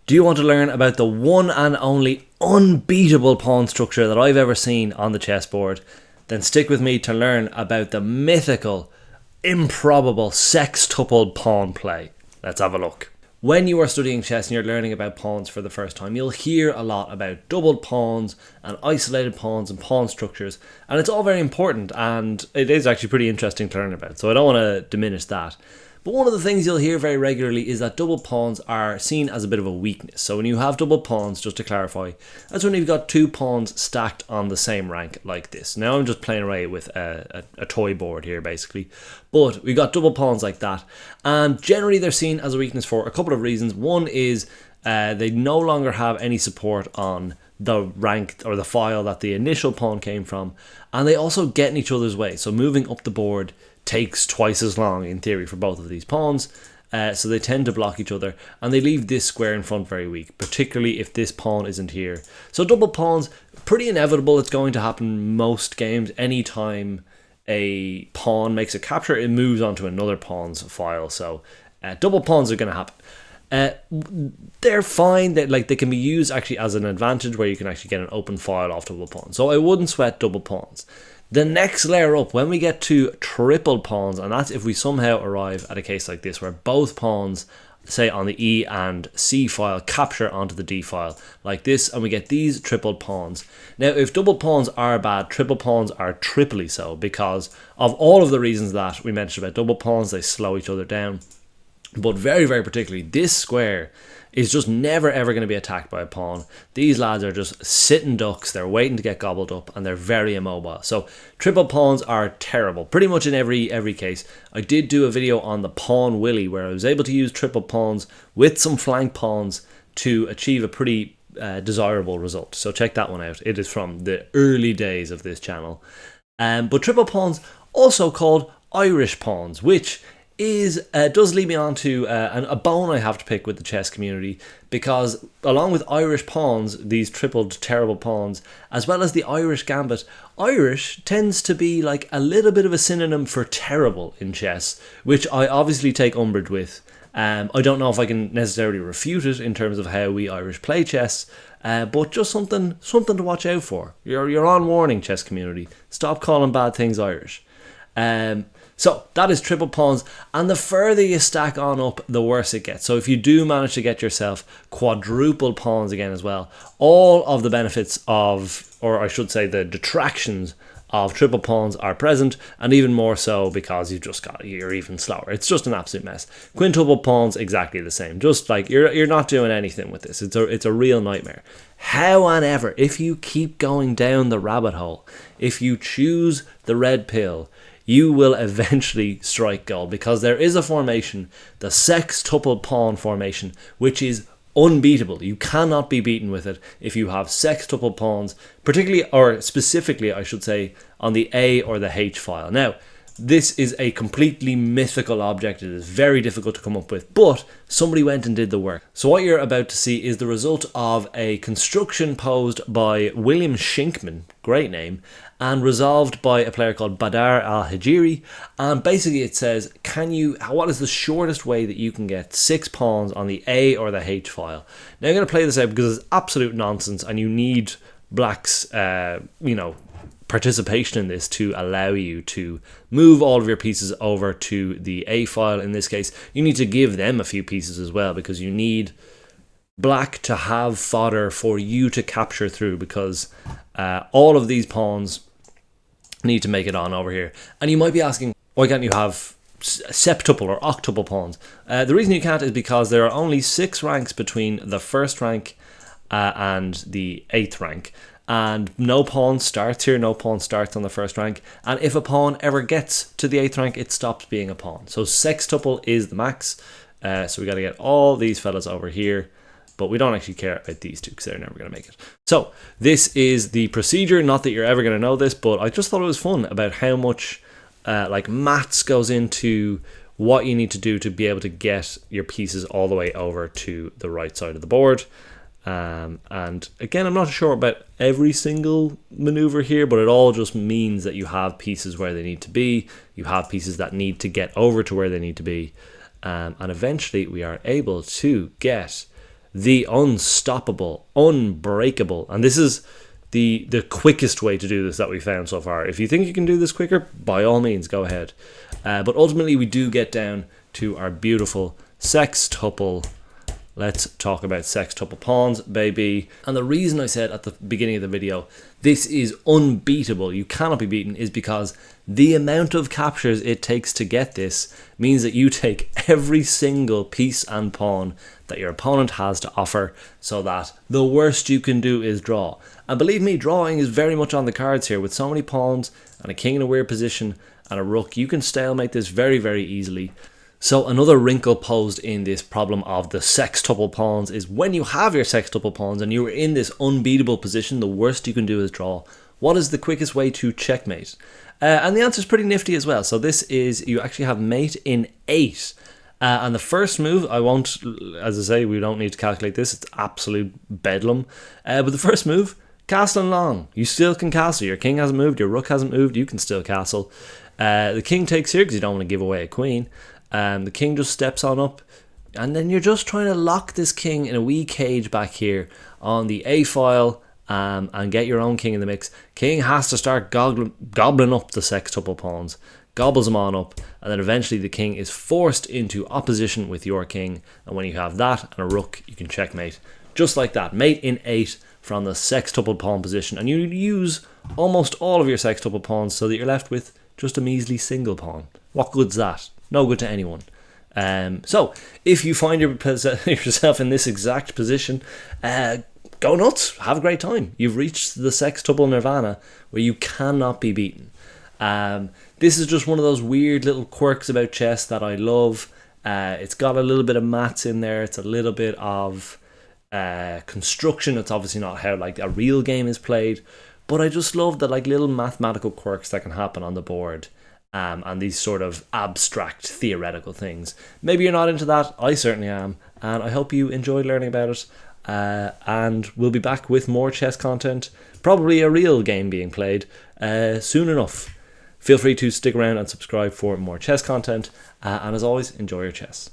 Do you want to learn about the one and only unbeatable pawn structure that I've ever seen on the chessboard? Then stick with me to learn about the mythical, improbable sextuple pawn play. Let's have a look. When you are studying chess and you're learning about pawns for the first time, you'll hear a lot about doubled pawns and isolated pawns and pawn structures, and it's all very important and it is actually pretty interesting to learn about, so I don't want to diminish that. But one of the things you'll hear very regularly is that double pawns are seen as a bit of a weakness. So when you have double pawns, just to clarify, that's when you've got two pawns stacked on the same rank like this. Now I'm just playing away with a toy board here basically, but we've got double pawns like that, and generally they're seen as a weakness for a couple of reasons. One is they no longer have any support on the rank or the file that the initial pawn came from, and they also get in each other's way. So moving up the board takes twice as long in theory for both of these pawns, so they tend to block each other, and they leave this square in front very weak, particularly if this pawn isn't here. So double pawns, pretty inevitable. It's going to happen most games. Anytime a pawn makes a capture, it moves onto another pawn's file, so double pawns are going to happen. They're fine. They can be used actually as an advantage where you can actually get an open file off double pawns, so I wouldn't sweat double pawns. The next layer up, when we get to triple pawns, and that's if we somehow arrive at a case like this where both pawns, say on the E and C file, capture onto the D file like this, and we get these tripled pawns. Now if double pawns are bad, triple pawns are triply so, because of all of the reasons that we mentioned about double pawns. They slow each other down, but very, very particularly this square is just never ever going to be attacked by a pawn. These lads are just sitting ducks, they're waiting to get gobbled up, and they're very immobile. So triple pawns are terrible, pretty much in every case. I did do a video on the pawn willy where I was able to use triple pawns with some flank pawns to achieve a pretty desirable result. So check that one out. It is from the early days of this channel. But triple pawns, also called Irish pawns, which does lead me on to a bone I have to pick with the chess community, because along with Irish pawns, these tripled terrible pawns, as well as the Irish gambit, Irish tends to be like a little bit of a synonym for terrible in chess, which I obviously take umbrage with. I don't know if I can necessarily refute it in terms of how we Irish play chess, but just something to watch out for. You're on warning, chess community. Stop calling bad things Irish. So that is triple pawns, and the further you stack on up, the worse it gets. So if you do manage to get yourself quadruple pawns again as well, all of the benefits of, or I should say the detractions of triple pawns are present, and even more so because you're even slower. It's just an absolute mess. Quintuple pawns, exactly the same. Just like you're not doing anything with this. It's a real nightmare. However, if you keep going down the rabbit hole, if you choose the red pill, you will eventually strike gold, because there is a formation, the sextuple pawn formation, which is unbeatable. You cannot be beaten with it if you have sextuple pawns, particularly, or specifically I should say, on the A or the H file. Now, this is a completely mythical object. It is very difficult to come up with, but somebody went and did the work. So what you're about to see is the result of a construction posed by William Shinkman, great name, and resolved by a player called Badar al-Hijiri. And basically it says, what is the shortest way that you can get 6 pawns on the A or the H file? Now I'm going to play this out because it's absolute nonsense, and you need Black's, participation in this to allow you to move all of your pieces over to the A file. In this case, you need to give them a few pieces as well, because you need Black to have fodder for you to capture through, because all of these pawns need to make it on over here. And you might be asking, why can't you have septuple or octuple pawns? The reason you can't is because there are only 6 ranks between the first rank and the 8th rank. And no pawn starts here, no pawn starts on the first rank. And if a pawn ever gets to the 8th rank, it stops being a pawn. So sextuple is the max. So we got to get all these fellas over here. But we don't actually care about these two because they're never going to make it. So this is the procedure. Not that you're ever going to know this, but I just thought it was fun about how much maths goes into what you need to do to be able to get your pieces all the way over to the right side of the board. And again, I'm not sure about every single maneuver here, but it all just means that you have pieces where they need to be. You have pieces that need to get over to where they need to be. And eventually we are able to get the unstoppable, unbreakable. And this is the quickest way to do this that we found so far. If you think you can do this quicker, by all means, go ahead. But ultimately, we do get down to our beautiful sextuple. Let's talk about sextuple pawns, baby. And the reason I said at the beginning of the video, this is unbeatable, you cannot be beaten, is because the amount of captures it takes to get this means that you take every single piece and pawn that your opponent has to offer, so that the worst you can do is draw. And believe me, drawing is very much on the cards here. With so many pawns and a king in a weird position and a rook, you can stalemate this very, very easily. So another wrinkle posed in this problem of the sextuple pawns is when you have your sextuple pawns and you're in this unbeatable position, the worst you can do is draw. What is the quickest way to checkmate? And the answer is pretty nifty as well. So this is, you actually have mate in 8. And the first move, I won't, as I say, we don't need to calculate this. It's absolute bedlam. But the first move, castling long. You still can castle. Your king hasn't moved, your rook hasn't moved, you can still castle. The king takes here because you don't want to give away a queen. The king just steps on up, and then you're just trying to lock this king in a wee cage back here on the A file, and get your own king in the mix. King has to start gobbling up the sextuple pawns, gobbles them on up, and then eventually the king is forced into opposition with your king, and when you have that and a rook, you can checkmate. Just like that, mate in 8 from the sextuple pawn position, and you use almost all of your sextuple pawns so that you're left with just a measly single pawn. What good's that? No good to anyone. So, if you find yourself in this exact position, go nuts, have a great time. You've reached the sextuple nirvana where you cannot be beaten. This is just one of those weird little quirks about chess that I love. It's got a little bit of maths in there. It's a little bit of construction. It's obviously not how like a real game is played, but I just love the like little mathematical quirks that can happen on the board. And these sort of abstract theoretical things. Maybe you're not into that, I certainly am, and I hope you enjoyed learning about it. And we'll be back with more chess content, probably a real game being played, soon enough. Feel free to stick around and subscribe for more chess content, and as always, enjoy your chess.